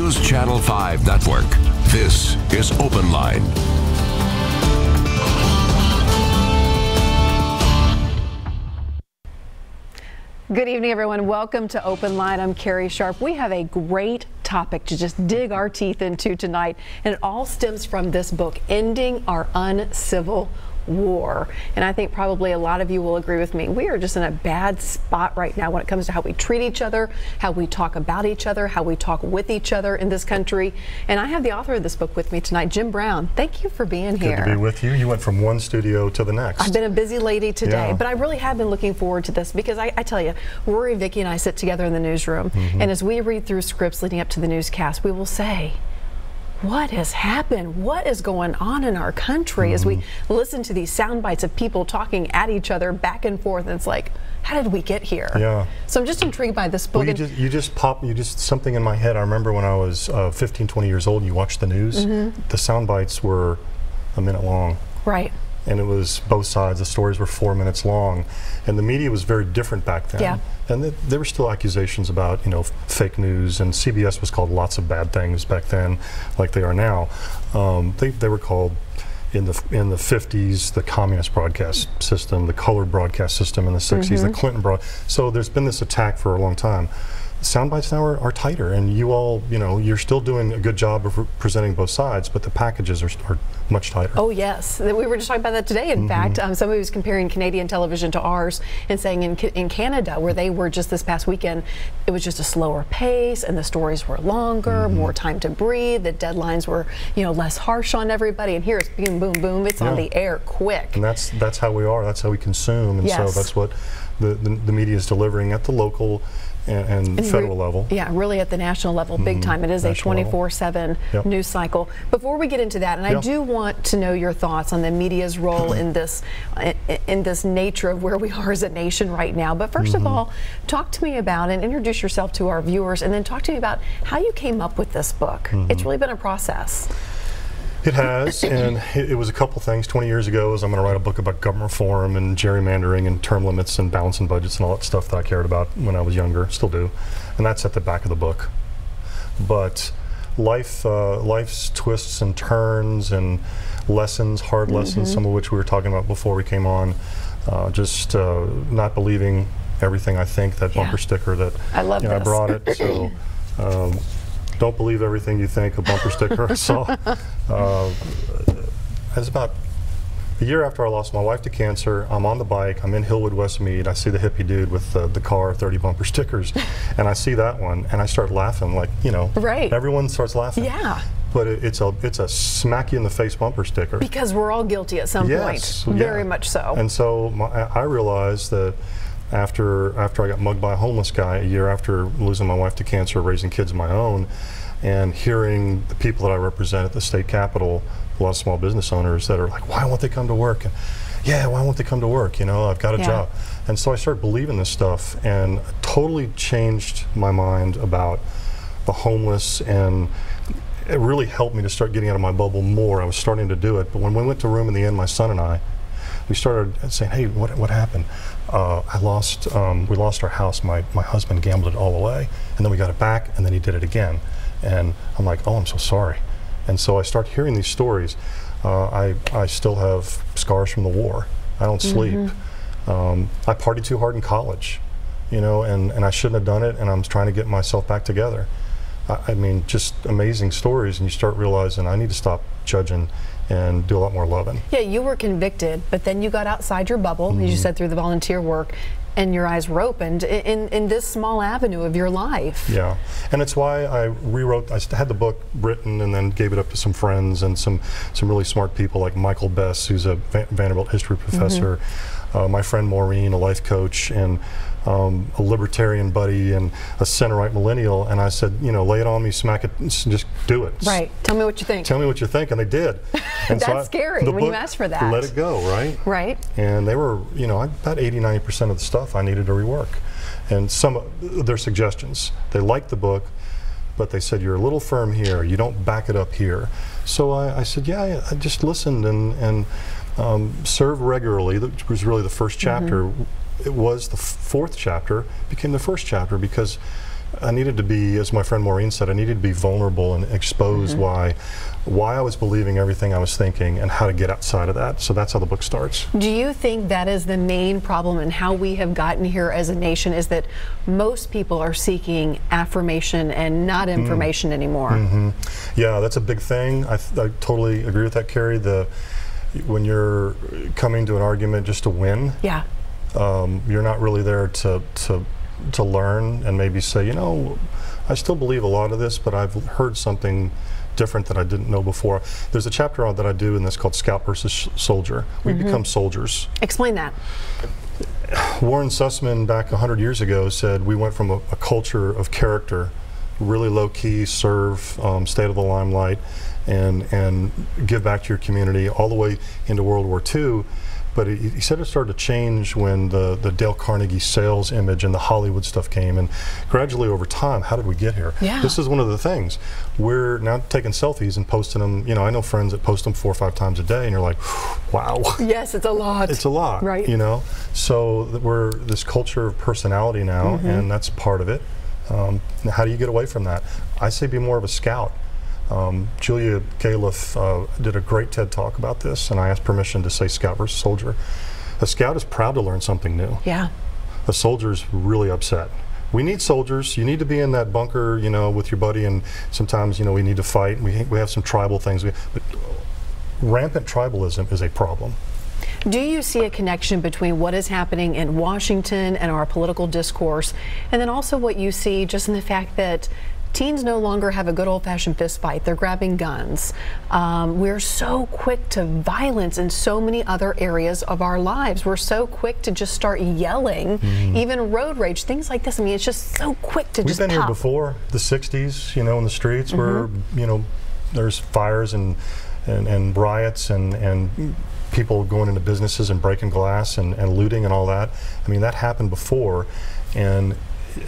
News Channel 5 Network. This is OpenLine. Good evening, everyone. Welcome to OpenLine. I'm Carrie Sharp. We have a great topic to just dig our teeth into tonight, and it all stems from this book, Ending Our Uncivil War. And I think probably a lot of you will agree with me. We are just in a bad spot right now when it comes to how we treat each other, how we talk about each other, how we talk with each other in this country. And I have the author of this book with me tonight, Jim Brown. Thank you for being here. Good to be with you. You went from one studio to the next. I've been a busy lady today, but I really have been looking forward to this because I tell you, Rory, Vicki, and I sit together in the newsroom, and as we read through scripts leading up to the newscast, we will say, what has happened? What is going on in our country? As we listen to these sound bites of people talking at each other back and forth, and it's like, how did we get here? Yeah. So I'm just intrigued by this book. Well, you just something in my head. I remember when I was 15, 20 years old and you watched the news, the sound bites were a minute long. Right. And it was both sides. The stories were 4 minutes long, and the media was very different back then. Yeah. And there were still accusations about, you know, fake news, and CBS was called lots of bad things back then, like they are now. They were called in the 50s the communist broadcast system, the colored broadcast system in the 60s, the Clinton So there's been this attack for a long time. Sound bites now are tighter, and you all, you know, you're still doing a good job of presenting both sides, but the packages are much tighter. Oh yes, we were just talking about that today. In fact, somebody was comparing Canadian television to ours and saying in Canada, where they were just this past weekend, it was just a slower pace, and the stories were longer, more time to breathe. The deadlines were, you know, less harsh on everybody. And here it's boom, boom, boom. It's on the air quick. And that's how we are. That's how we consume. And so that's what the media is delivering at the local and federal level. Yeah, really at the national level, big time. It is a 24/7 news cycle. Before we get into that, and I do want to know your thoughts on the media's role in this nature of where we are as a nation right now. But first of all, talk to me about and introduce yourself to our viewers, and then talk to me about how you came up with this book. It's really been a process. It has, and it was a couple things. 20 years ago, I'm going to write a book about government reform and gerrymandering and term limits and balancing budgets and all that stuff that I cared about when I was younger, still do. And that's at the back of the book. But life's twists and turns and lessons, hard lessons, some of which we were talking about before we came on, just not believing everything I think, that bumper sticker that I brought it. So. Don't believe everything you think, a bumper sticker I saw. It was about a year after I lost my wife to cancer. I'm on the bike, I'm in Hillwood, Westmead. I see the hippie dude with the car, 30 bumper stickers, and I see that one, and I start laughing, like, you know, everyone starts laughing. Yeah. But it's a smack you in the face bumper sticker. Because we're all guilty at some point, very much so. And so I realized that after I got mugged by a homeless guy a year after losing my wife to cancer, raising kids of my own, and hearing the people that I represent at the state capitol, a lot of small business owners that are like, why won't they come to work? And why won't they come to work? You know, I've got a job. And so I started believing this stuff, and totally changed my mind about the homeless, and it really helped me to start getting out of my bubble more. I was starting to do it, but when we went to room in the end, my son and I, we started saying, hey, what happened? we lost our house. My husband gambled it all away, and then we got it back, and then he did it again. And I'm like, oh, I'm so sorry. And so I start hearing these stories. I still have scars from the war. I don't sleep. I partied too hard in college, you know, and I shouldn't have done it, and I'm trying to get myself back together. I mean, just amazing stories, and you start realizing I need to stop judging and do a lot more loving. Yeah, you were convicted, but then you got outside your bubble, as you said, through the volunteer work, and your eyes were opened in this small avenue of your life. Yeah, and it's why I rewrote, I had the book written and then gave it up to some friends and some really smart people like Michael Bess, who's a Vanderbilt history professor, my friend Maureen, a life coach, and a libertarian buddy and a centerite millennial, and I said, you know, lay it on me, smack it, just do it. Right. Tell me what you think. Tell me what you think, and they did. And that's so scary when you ask for that. Let it go, right? Right. And they were, you know, about 80–90% of the stuff I needed to rework, and some of their suggestions. They liked the book, but they said, you're a little firm here. You don't back it up here. So I said, yeah, I just listened and serve regularly, which was really the first chapter. It was the fourth chapter, became the first chapter, because I needed to be, as my friend Maureen said, I needed to be vulnerable and expose why I was believing everything I was thinking and how to get outside of that. So that's how the book starts. Do you think that is the main problem in how we have gotten here as a nation, is that most people are seeking affirmation and not information anymore? Yeah, that's a big thing. I totally agree with that, Carrie. When you're coming to an argument just to win, yeah, you're not really there to learn and maybe say, you know, I still believe a lot of this, but I've heard something different that I didn't know before. There's a chapter that I do in this called Scout versus Soldier. We become soldiers. Explain that. Warren Sussman back 100 years ago said we went from a culture of character, really low key, serve, stay out of the limelight, and give back to your community, all the way into World War II. But he said it started to change when the Dale Carnegie sales image and the Hollywood stuff came, and gradually over time, how did we get here? Yeah. This is one of the things. We're now taking selfies and posting them. You know, I know friends that post them 4 or 5 times a day, and you're like, wow. Yes, it's a lot. It's a lot, right? You know, so we're this culture of personality now, and that's part of it. How do you get away from that? I say be more of a scout. Julia Califf did a great TED Talk about this, and I asked permission to say Scout versus Soldier. A scout is proud to learn something new. Yeah. A soldier is really upset. We need soldiers. You need to be in that bunker, you know, with your buddy, and sometimes, you know, we need to fight. We have some tribal things, but rampant tribalism is a problem. Do you see a connection between what is happening in Washington and our political discourse, and then also what you see just in the fact that teens no longer have a good old-fashioned fist fight? They're grabbing guns. We're so quick to violence in so many other areas of our lives. We're so quick to just start yelling, even road rage, things like this. I mean, it's just so quick to just pop. We've been here before, the 60s, you know, in the streets where, you know, there's fires and riots and people going into businesses and breaking glass and looting and all that. I mean, that happened before, and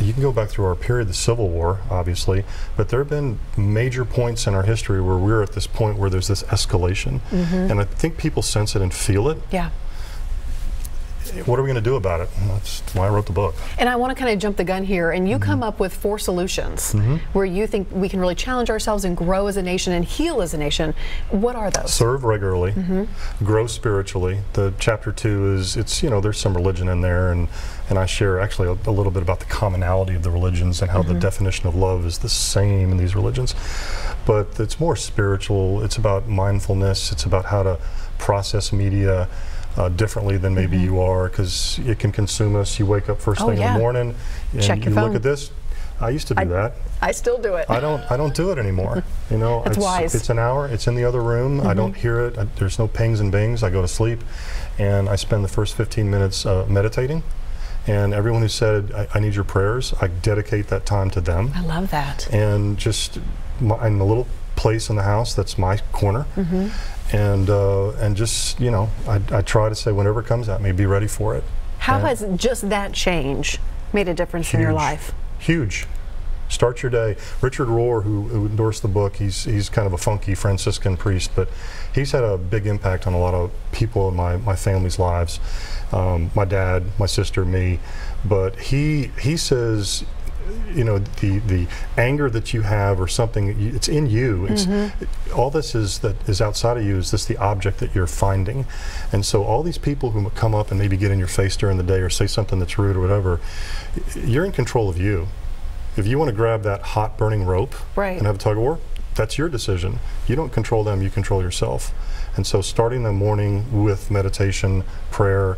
you can go back through our period, the Civil War, obviously, but there have been major points in our history where we're at this point where there's this escalation, and I think people sense it and feel it. Yeah. What are we going to do about it? And that's why I wrote the book. And I want to kind of jump the gun here, and you come up with 4 solutions where you think we can really challenge ourselves and grow as a nation and heal as a nation. What are those? Serve regularly, grow spiritually. The chapter 2 is, it's, you know, there's some religion in there, and I share actually a little bit about the commonality of the religions and how the definition of love is the same in these religions. But it's more spiritual. It's about mindfulness. It's about how to process media differently than maybe you are, because it can consume us. You wake up first thing in the morning and check your you phone. Look at this. I used to do that. I still do it. I don't do it anymore. You know, That's wise. It's an hour. It's in the other room. I don't hear it. There's no pings and bings. I go to sleep, and I spend the first 15 minutes meditating. And everyone who said, I need your prayers, I dedicate that time to them. I love that. And just in a little place in the house that's my corner. And just, you know, I try to say, whenever it comes at me, be ready for it. How has just that change made a difference in your life? Huge. Start your day. Richard Rohr, who endorsed the book, he's kind of a funky Franciscan priest, but he's had a big impact on a lot of people in my family's lives. My dad, my sister, me. But he says, you know, the anger that you have or something, it's in you. It's all this that is outside of you is the object that you're finding. And so all these people who come up and maybe get in your face during the day or say something that's rude or whatever, you're in control of you. If you want to grab that hot burning rope and have a tug of war, that's your decision. You don't control them, you control yourself. And so starting the morning with meditation, prayer,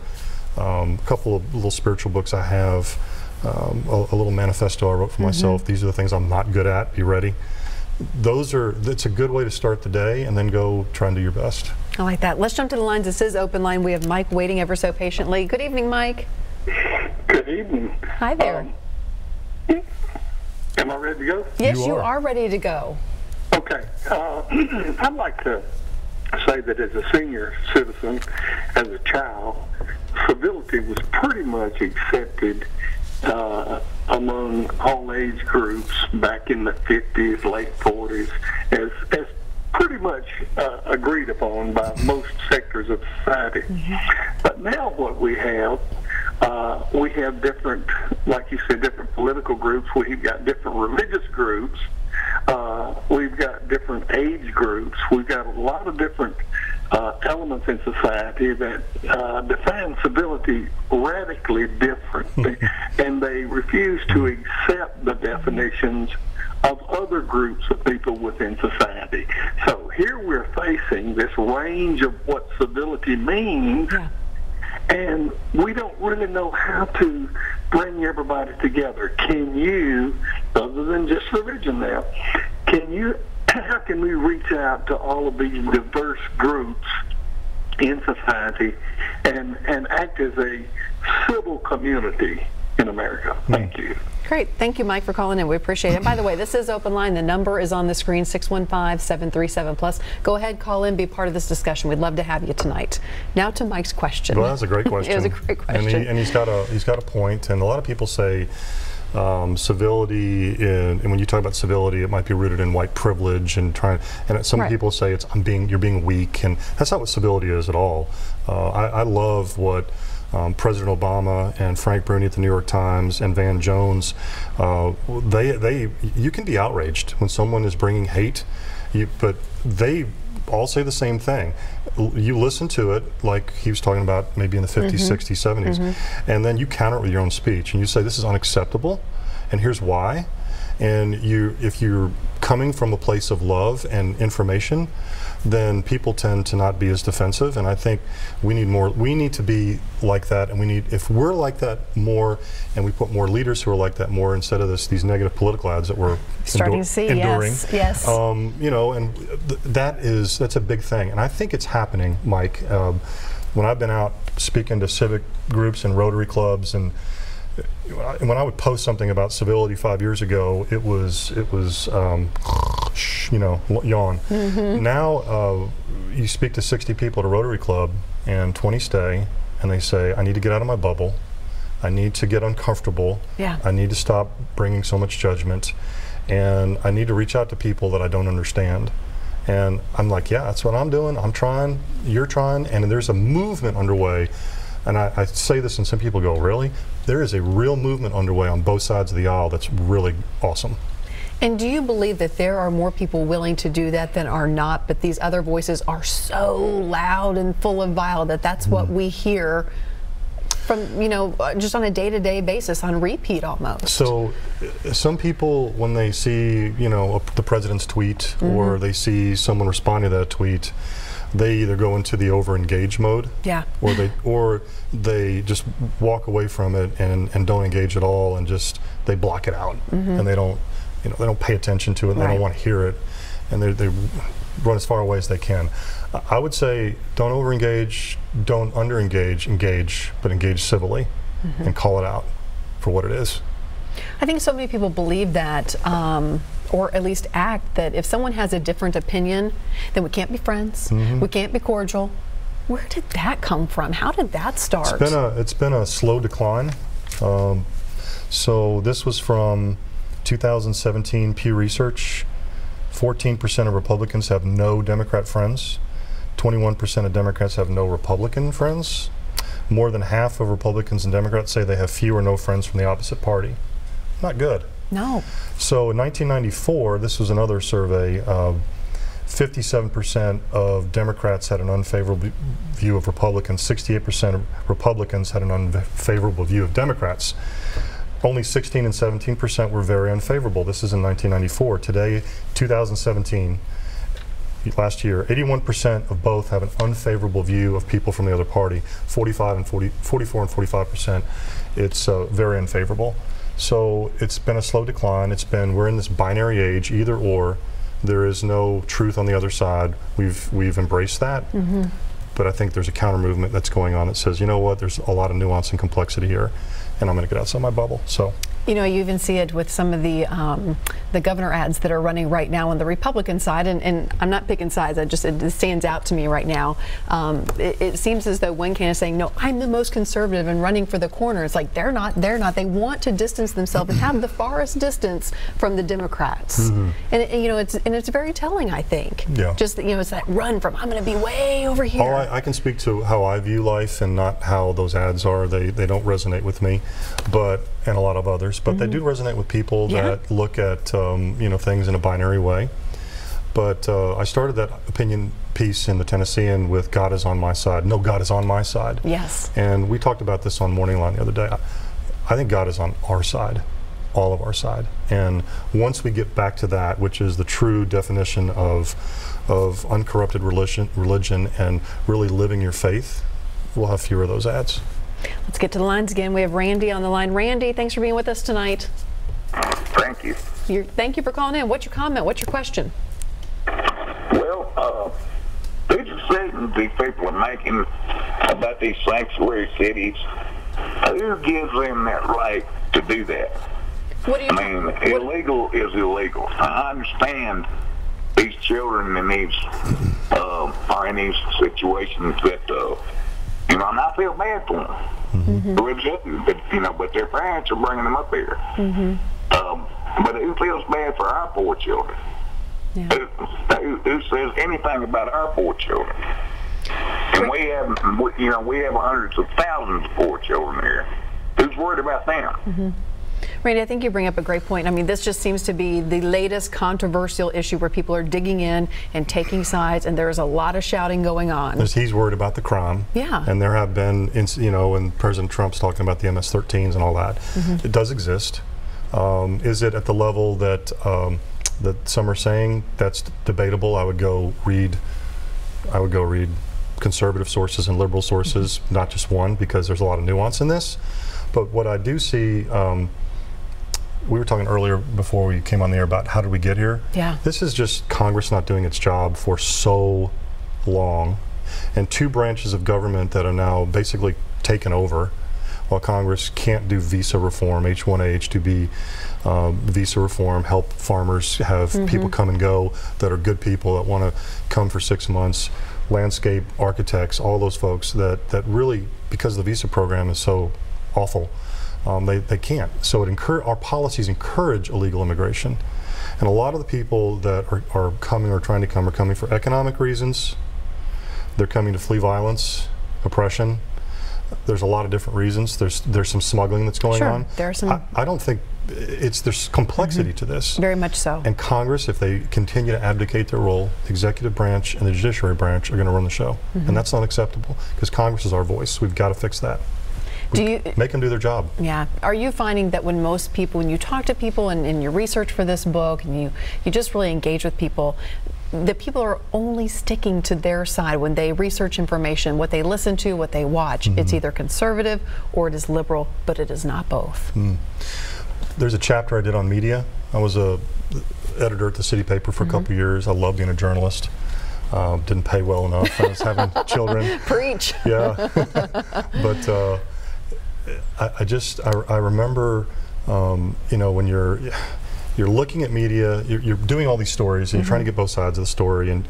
a couple of little spiritual books I have, a little manifesto I wrote for myself. These are the things I'm not good at. Be ready. It's a good way to start the day, and then go try and do your best. I like that. Let's jump to the lines. This is Open Line. We have Mike waiting ever so patiently. Good evening, Mike. Good evening. Hi there. Am I ready to go? Yes, you are ready to go. Okay. I'd like to say that as a senior citizen, as a child, civility was pretty much accepted among all age groups back in the 50s, late 40s, as pretty much agreed upon by most sectors of society. But now what we have different, like you said, different political groups. We've got different got different age groups. We've got a lot of different elements in society that define civility radically differently, and they refuse to accept the definitions of other groups of people within society. So here we're facing this range of what civility means, and we don't really know how to bring everybody together. Can you, other than just religion now, how can we reach out to all of these diverse groups in society and act as a civil community in America? Thank you. Great. Thank you, Mike, for calling in. We appreciate it. By the way, this is Open Line. The number is on the screen, 615-737+. Go ahead, call in, be part of this discussion. We'd love to have you tonight. Now to Mike's question. Well, that's a great question. It was a great question. And he's got a point. And a lot of people say civility, and when you talk about civility, it might be rooted in white privilege and some people say you're being weak, and that's not what civility is at all. I love what President Obama and Frank Bruni at the New York Times and Van Jones, you can be outraged when someone is bringing hate, but they all say the same thing. You listen to it, like he was talking about maybe in the 50s, 60s, 70s, and then you counter it with your own speech, and you say this is unacceptable, and here's why. And if you're coming from a place of love and information, then people tend to not be as defensive, and I think we need to be like that, and if we're like that more, and we put more leaders who are like that more, instead of these negative political ads that we're starting to see, enduring. Yes. You know, and that's a big thing, and I think it's happening, Mike. When I've been out speaking to civic groups and Rotary clubs, and when I would post something about civility 5 years ago, it was you know, yawn. Now you speak to 60 people at a Rotary Club and 20 stay, and they say, I need to get out of my bubble, I need to get uncomfortable, I need to stop bringing so much judgment, and I need to reach out to people that I don't understand. And I'm like, yeah, that's what I'm doing. I'm trying, you're trying, and there's a movement underway. And I say this and some people go, really? There is a real movement underway on both sides of the aisle that's really awesome. And do you believe that there are more people willing to do that than are not, but these other voices are so loud and full of bile that that's what we hear from, you know, just on a day-to-day basis, on repeat almost? So some people, when they see, you know, the president's tweet or they see someone responding to that tweet, they either go into the over-engage mode, or they just walk away from it and don't engage at all, and just they block it out, and they don't pay attention to it, and they don't want to hear it, and they run as far away as they can. I would say don't over-engage, don't under-engage, engage, but engage civilly and call it out for what it is. I think so many people believe that, or at least act that if someone has a different opinion, then we can't be friends, we can't be cordial. Where did that come from? How did that start? It's been a slow decline. So this was from 2017 Pew Research. 14% of Republicans have no Democrat friends. 21% of Democrats have no Republican friends. More than half of Republicans and Democrats say they have few or no friends from the opposite party. Not good. No. So in 1994, this was another survey, 57% of Democrats had an unfavorable view of Republicans, 68% of Republicans had an unfavorable view of Democrats. Only 16 and 17% were very unfavorable. This is in 1994. Today, 2017, last year, 81% of both have an unfavorable view of people from the other party. 44 and 45%, it's very unfavorable. So it's been a slow decline. We're in this binary age, either or. There is no truth on the other side. We've embraced that. But I think there's a counter movement that's going on that says, you know what, there's a lot of nuance and complexity here, and I'm going to get outside my bubble. So, you know, you even see it with some of the governor ads that are running right now on the Republican side, and I'm not picking sides. It stands out to me right now. It seems as though one candidate is saying, "No, I'm the most conservative and running for the corner." It's like they're not. They want to distance themselves and have the farthest distance from the Democrats. And you know, it's very telling, I think. Yeah. Just, you know, it's that run from I'm going to be way over here. Oh, I can speak to how I view life and not how those ads are. They don't resonate with me, and a lot of others. But they do resonate with people that look at you know, things in a binary way. But I started that opinion piece in the Tennessean with God is on my side. No, God is on my side. Yes. And we talked about this on Morning Line the other day. I think God is on our side, all of our side. And once we get back to that, which is the true definition of uncorrupted religion and really living your faith, we'll have fewer of those ads. Let's get to the lines again. We have Randy on the line. Randy, thanks for being with us tonight. Thank you. Thank you for calling in. What's your comment? What's your question? Well, these decisions these people are making about these sanctuary cities, who gives them that right to do that? What do you I mean, illegal is illegal. I understand these children in these are in these situations that and I feel bad for them. But their parents are bringing them up here. But who feels bad for our poor children? Yeah. Who says anything about our poor children? And we have hundreds of thousands of poor children here. Who's worried about them? Randy, I think you bring up a great point. I mean, this just seems to be the latest controversial issue where people are digging in and taking sides, and there's a lot of shouting going on. He's worried about the crime. Yeah. And there have been, when President Trump's talking about the MS-13s and all that. It does exist. Is it at the level that that some are saying? That's debatable. I would go read conservative sources and liberal sources, not just one, because there's a lot of nuance in this. But what I do see, we were talking earlier before we came on the air about how did we get here. Yeah. This is just Congress not doing its job for so long, and two branches of government that are now basically taken over, while Congress can't do visa reform, H-1A, H-2B visa reform, help farmers have people come and go that are good people that want to come for 6 months, landscape architects, all those folks that really, because the visa program is so awful, they can't. So our policies encourage illegal immigration. And a lot of the people that are coming or trying to come are coming for economic reasons. They're coming to flee violence, oppression. There's a lot of different reasons. There's some smuggling that's going on. There are some. I don't think there's complexity to this. Very much so. And Congress, if they continue to abdicate their role, the executive branch and the judiciary branch are going to run the show. And that's not acceptable, because Congress is our voice. We've got to fix that. Make them do their job. Yeah. Are you finding that when you talk to people and in your research for this book, and you just really engage with people, that people are only sticking to their side when they research information, what they listen to, what they watch? It's either conservative or it is liberal, but it is not both. There's a chapter I did on media. I was a editor at the city paper for a couple years. I loved being a journalist. Didn't pay well enough. I was having children. Preach. Yeah. But I remember, when you're looking at media, you're doing all these stories, and you're trying to get both sides of the story, and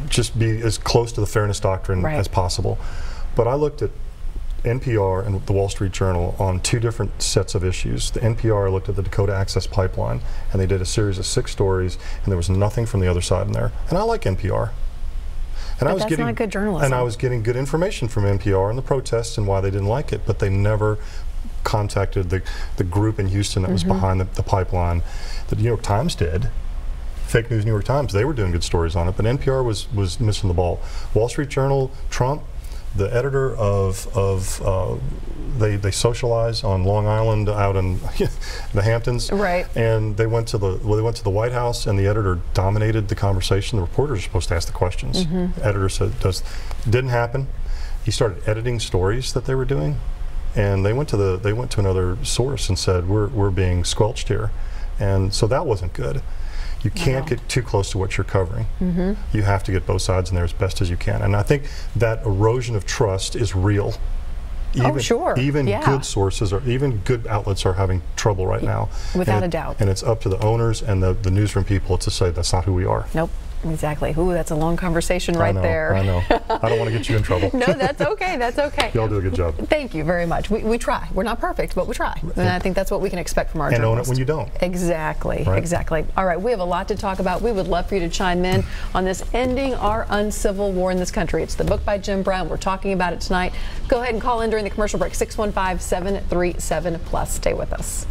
just be as close to the fairness doctrine as possible. But I looked at NPR and the Wall Street Journal on two different sets of issues. The NPR looked at the Dakota Access Pipeline, and they did a series of 6 stories, and there was nothing from the other side in there. And I like NPR. And that's not good journalism. And I was getting good information from NPR and the protests and why they didn't like it, but they never contacted the group in Houston that was behind the pipeline. The New York Times did. Fake news New York Times, they were doing good stories on it, but NPR was missing the ball. Wall Street Journal, Trump, the editor they socialize on Long Island out in the Hamptons. Right. And they went to the White House, and the editor dominated the conversation. The reporters are supposed to ask the questions. The editor said, didn't happen. He started editing stories that they were doing, and they went to another source and said, we're being squelched here. And so that wasn't good. You can't get too close to what you're covering. You have to get both sides in there as best as you can. And I think that erosion of trust is real. Even good sources, or even good outlets, are having trouble right now. Without a doubt. And it's up to the owners and the newsroom people to say that's not who we are. Nope. Exactly. Ooh, that's a long conversation right there. I know. I don't want to get you in trouble. No, that's okay. That's okay. Y'all do a good job. Thank you very much. We try. We're not perfect, but we try. And I think that's what we can expect from our journalists. And own it when you don't. Exactly. Right. Exactly. All right. We have a lot to talk about. We would love for you to chime in on this Ending Our Uncivil War in this Country. It's the book by Jim Brown. We're talking about it tonight. Go ahead and call in during the commercial break, 615-737-PLUS. Stay with us.